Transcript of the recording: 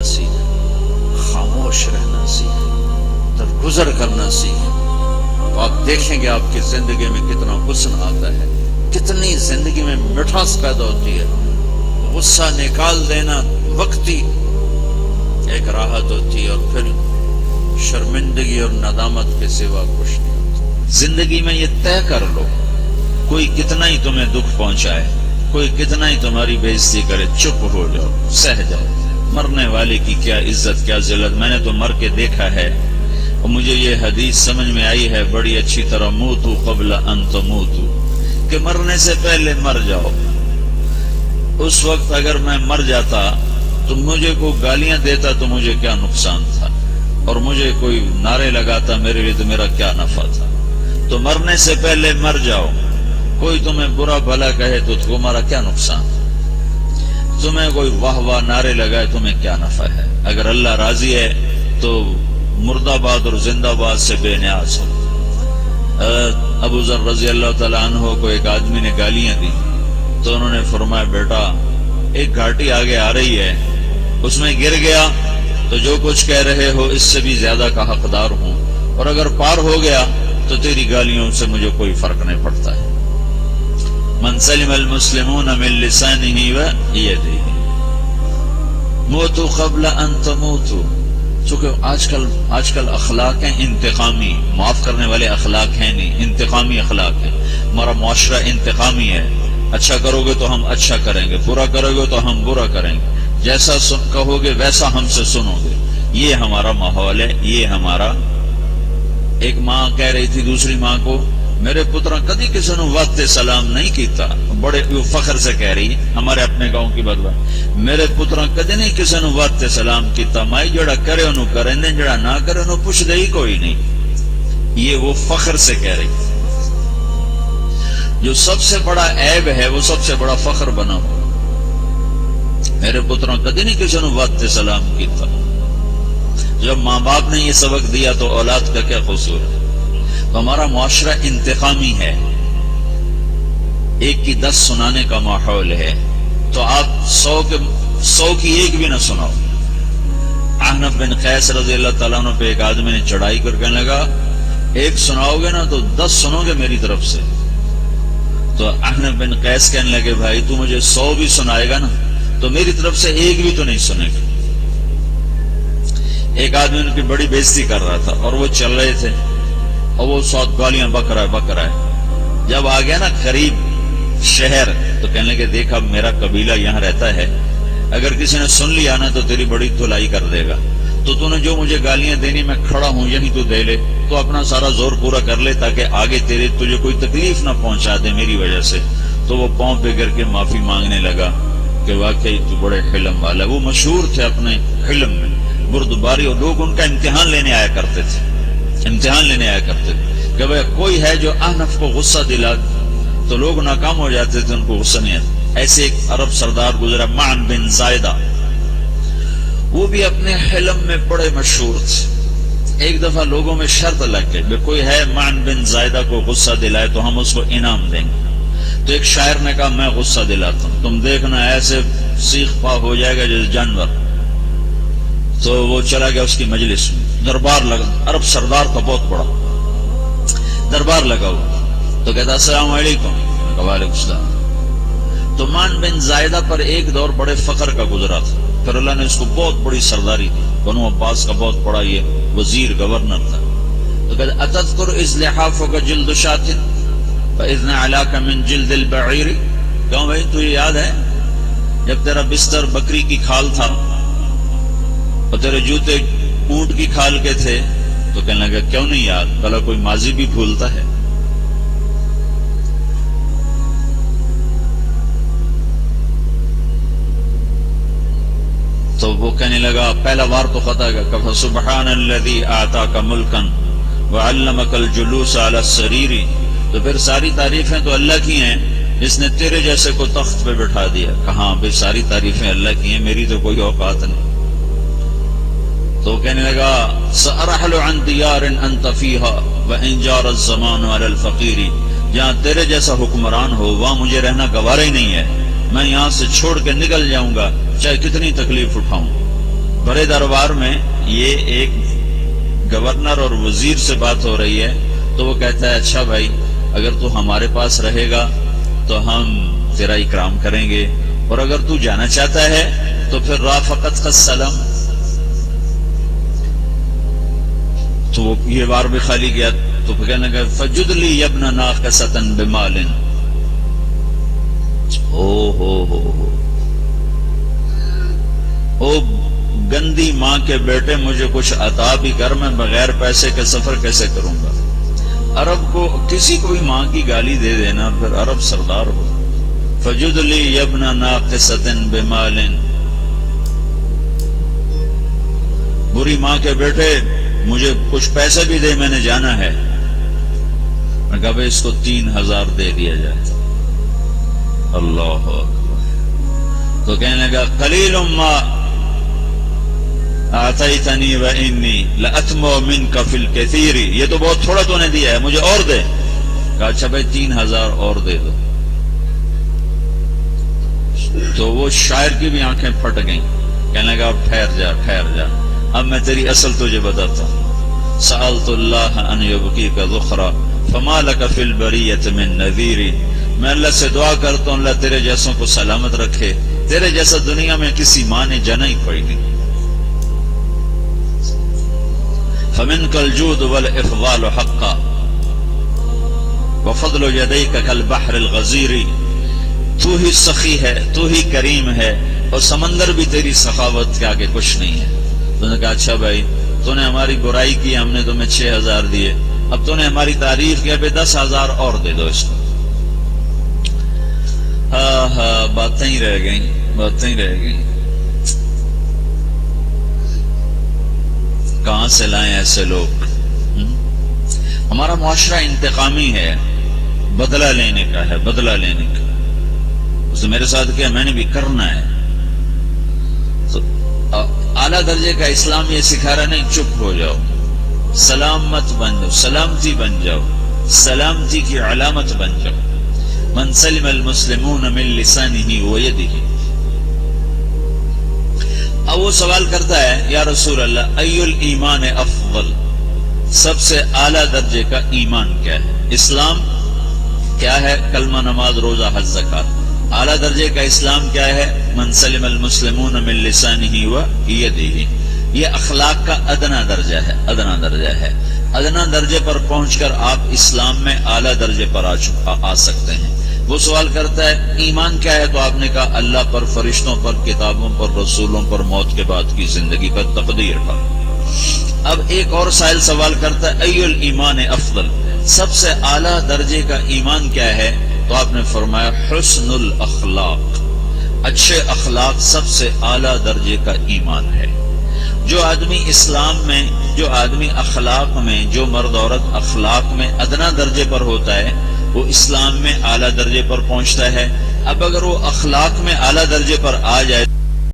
سیکھ، خاموش رہنا سیکھ، درگزر کرنا سیکھ، تو آپ دیکھیں گے آپ کی زندگی میں کتنا حسن آتا ہے، کتنی زندگی میں مٹھاس پیدا ہوتی ہے۔ غصہ نکال دینا وقتی ایک راحت ہوتی ہے، اور پھر شرمندگی اور ندامت کے سوا کچھ نہیں ہوتا۔ زندگی میں یہ طے کر لو، کوئی کتنا ہی تمہیں دکھ پہنچائے، کوئی کتنا ہی تمہاری بےعزتی کرے، چپ ہو جاؤ، سہ جاؤ۔ مرنے والے کی کیا عزت، کیا ذلت، میں نے تو مر کے دیکھا ہے، اور مجھے یہ حدیث سمجھ میں آئی ہے بڑی اچھی طرح، موتو قبل ان تموتو، کہ مرنے سے پہلے مر جاؤ۔ اس وقت اگر میں مر جاتا تو مجھے کوئی گالیاں دیتا تو مجھے کیا نقصان تھا، اور مجھے کوئی نعرے لگاتا میرے لیے تو میرا کیا نفع تھا۔ تو مرنے سے پہلے مر جاؤ، کوئی تمہیں برا بھلا کہے تو تمہارا کیا نقصان، تمہیں کوئی واہ واہ نعرے لگائے تمہیں کیا نفع ہے۔ اگر اللہ راضی ہے تو مردہ باد اور زندہ باد سے بے نیاز ہو۔ ابو ذر رضی اللہ تعالیٰ عنہ کو ایک آدمی نے گالیاں دی تو انہوں نے فرمایا، بیٹا ایک گھاٹی آگے آ رہی ہے، اس میں گر گیا تو جو کچھ کہہ رہے ہو اس سے بھی زیادہ کا حقدار ہوں، اور اگر پار ہو گیا تو تیری گالیوں سے مجھے کوئی فرق نہیں پڑتا ہے۔ من سلم المسلمون من لسانه ويده موتوا قبل ان تموتوا۔ چونکہ آج کل اخلاق ہیں انتقامی، معاف کرنے والے اخلاق ہیں نہیں، انتقامی اخلاق ہے۔ ہمارا معاشرہ انتقامی ہے، اچھا کرو گے تو ہم اچھا کریں گے، برا کرو گے تو ہم برا کریں گے، جیسا کہو گے ویسا ہم سے سنو گے۔ یہ ہمارا ماحول ہے، یہ ہمارا۔ ایک ماں کہہ رہی تھی دوسری ماں کو، میرے پترا کدی کسی نے وقت سلام نہیں کیتا، بڑے فخر سے کہہ رہی ہمارے اپنے گاؤں کی بدوا، میرے پترا کدی نہیں کسی نے وقت سلام کیتا، مائی جڑا کرے انہوں کریں دیں، جڑا نہ کرے انہوں پوچھ دے ہی کوئی نہیں۔ یہ وہ فخر سے کہہ رہی، جو سب سے بڑا عیب ہے وہ سب سے بڑا فخر بنا ہو۔ میرے پترا کدی نہیں کسی نے وقت سلام کیتا۔ جب ماں باپ نے یہ سبق دیا تو اولاد کا کیا قصور ہے۔ تو ہمارا معاشرہ انتقامی ہے، ایک کی 10 سنانے کا ماحول ہے، تو آپ 100 کی ایک بھی نہ سناؤ۔ احنف بن قیس رضی اللہ تعالیٰ عنہ پہ ایک آدمی نے چڑھائی کر کہنے لگا، ایک سناؤ گے نا تو 10 سنو گے میری طرف سے۔ تو احنف بن قیس کہنے لگے، بھائی تو مجھے 100 بھی سنائے گا نا تو میری طرف سے ایک بھی تو نہیں سنے گا۔ ایک آدمی ان کی بڑی بےزتی کر رہا تھا اور وہ چل رہے تھے، اور وہ 100 گالیاں بک رہا ہے۔ جب آ گیا نا قریب شہر تو کہنے لگے، دیکھا میرا قبیلہ یہاں رہتا ہے، اگر کسی نے سن لیا نا تو تیری بڑی دھلائی کر دے گا، تو نے جو مجھے گالیاں دینی میں کھڑا ہوں یہیں تو دے لے، تو اپنا سارا زور پورا کر لے تاکہ آگے تجھے کوئی تکلیف نہ پہنچا دے میری وجہ سے۔ تو وہ پاؤں پہ گر کے معافی مانگنے لگا کہ واقعی تو بڑے حلم والا۔ وہ مشہور تھے اپنے حلم میں، بردباری، اور لوگ ان کا امتحان لینے آیا کرتے تھے، امتحان لینے آیا کرتے تھے کہ بھئی کوئی ہے جو احنف کو غصہ دلا، تو لوگ ناکام ہو جاتے تھے، ان کو غصہ نہیں آتا۔ ایسے ایک عرب سردار گزرا، معن بن زائدہ، وہ بھی اپنے حلم میں بڑے مشہور تھے۔ ایک دفعہ لوگوں میں شرط لگ گئی، کوئی ہے معن بن زائدہ کو غصہ دلائے تو ہم اس کو انعام دیں گے۔ تو ایک شاعر نے کہا، میں غصہ دلاتا ہوں، تم دیکھنا ایسے سیخ پا ہو جائے گا جیسے جانور۔ تو وہ چلا گیا اس کی مجلس میں، دربار لگا، عرب سردار کا بہت بڑا دربار لگا ہوا، تو کہتا السلام علیکم، وعلیکم السلام۔ تو معن بن زائدہ پر ایک دور بڑے فقر کا گزرا تھا، پھر اللہ نے اس کو بہت بڑی سرداری دی، بنو عباس کا بہت بڑا یہ وزیر گورنر تھا۔ تو کہتا اتذکر اذ لحافک جلد شاۃ فاذ نعلاک من جلد البعیر، کہوں بھائی تو یہ یاد ہے جب تیرا بستر بکری کی کھال تھا اور تیرے جوتے اونٹ کی کھال کے تھے؟ تو کہنے لگا کیوں نہیں یاد، بھلا کوئی ماضی بھی بھولتا ہے؟ تو وہ کہنے لگا پہلا وار تو خطا گا، کہ سبحان الذی اعطاک ملکا وعلمک الجلوس علی السریر، تو پھر ساری تعریفیں تو اللہ کی ہیں جس نے تیرے جیسے کو تخت پہ بٹھا دیا۔ کہاں بھئی ساری تعریفیں اللہ کی ہیں، میری تو کوئی اوقات نہیں۔ تو کہنے لگا سأرحل عن دیار انت فیہا وان جار الزمان علی الفقیر، جہاں تیرے جیسا حکمران ہو وہاں مجھے رہنا گوارا ہی نہیں ہے، میں یہاں سے چھوڑ کے نکل جاؤں گا چاہے کتنی تکلیف اٹھاؤں۔ بڑے دربار میں یہ ایک گورنر اور وزیر سے بات ہو رہی ہے، تو وہ کہتا ہے اچھا بھائی اگر تو ہمارے پاس رہے گا تو ہم تیرا اکرام کریں گے، اور اگر تو جانا چاہتا ہے تو پھر رافقت کا سلام۔ تو وہ یہ بار بھی خالی گیا تو کہنے لگا فجد لی یبن ناقصۃ بمال۔ او گندی ماں کے بیٹے مجھے کچھ عطا بھی کر، میں بغیر پیسے کے سفر کیسے کروں گا؟ عرب کو کسی کو بھی ماں کی گالی دے دینا پھر عرب سردار ہو۔ فجد لی یبن ناقصۃ بمال، بری ماں کے بیٹے مجھے کچھ پیسے بھی دے، میں نے جانا ہے۔ میں کہا بھائی اس کو 3000 دے دیا جائے۔ اللہ اکبر۔ تو کہنے لگا قلیل ما اعطیتنی وانی لاتمع منک فی الکثیر، یہ تو بہت تھوڑا تو نے دیا ہے، مجھے اور دے۔ کہا اچھا بھائی 3000 اور دے دو۔ تو وہ شاعر کی بھی آنکھیں پھٹ گئیں، کہنے لگا اب ٹھہر جا ٹھہر جا، اب میں تیری اصل تجھے بتاتا ہوں۔ سألت اللہ ان یبقیک ذخرا فما لک فی البریۃ من نذیر، میں اللہ سے دعا کرتا ہوں اللہ تیرے جیسوں کو سلامت رکھے، تیرے جیسا دنیا میں کسی ماں نے جنا ہی پڑی نہیں۔ فمنک الجود والافضال حقا وفضل یدیک کالبحر الغزیر، تو ہی سخی ہے، تو ہی کریم ہے، اور سمندر بھی تیری سخاوت کے آگے کچھ نہیں ہے۔ تو نے کہا اچھا بھائی تو نے ہماری برائی کی، ہم نے تمہیں 6000 دیے، اب تو نے ہماری تعریف کیا، بھائی 10,000 اور دے دو اس کو۔ ہاں باتیں ہی رہ گئیں، باتیں ہی رہ گئیں۔ کہاں سے لائیں ایسے لوگ؟ ہمارا معاشرہ انتقامی ہے، بدلہ لینے کا ہے، بدلہ لینے کا۔ اس نے میرے ساتھ کیا، میں نے بھی کرنا ہے۔ تو اعلیٰ درجے کا اسلام یہ سکھا رہا نہیں چپ ہو جاؤ، سلامت بن جاؤ، سلامتی بن جاؤ، سلامتی کی علامت بن جاؤ۔ من سلم المسلمون من لسانه ويده۔ اب وہ سوال کرتا ہے یا رسول اللہ ای الایمان افضل، سب سے اعلیٰ درجے کا ایمان کیا ہے؟ اسلام کیا ہے؟ کلمہ، نماز، روزہ، حج، زکات۔ اعلیٰ درجے کا اسلام کیا ہے؟ من سلم المسلمون من لسانه ويده۔ یہ اخلاق کا ادنا درجہ ہے، ادنا درجہ ہے۔ ادنا درجے پر پہنچ کر آپ اسلام میں اعلیٰ درجے پر آ سکتے ہیں۔ وہ سوال کرتا ہے ایمان کیا ہے؟ تو آپ نے کہا اللہ پر، فرشتوں پر، کتابوں پر، رسولوں پر، موت کے بعد کی زندگی پر، تقدیر پر۔ اب ایک اور سائل سوال کرتا ہے ای الایمان افضل، سب سے اعلیٰ درجے کا ایمان کیا ہے؟ تو آپ نے فرمایا حسن الاخلاق، اچھے اخلاق سب سے اعلیٰ درجے کا ایمان ہے۔ جو آدمی اسلام میں، جو آدمی اخلاق میں، جو مرد عورت اخلاق میں ادنا درجے پر ہوتا ہے وہ اسلام میں اعلیٰ درجے پر پہنچتا ہے۔ اب اگر وہ اخلاق میں اعلیٰ درجے پر آ جائے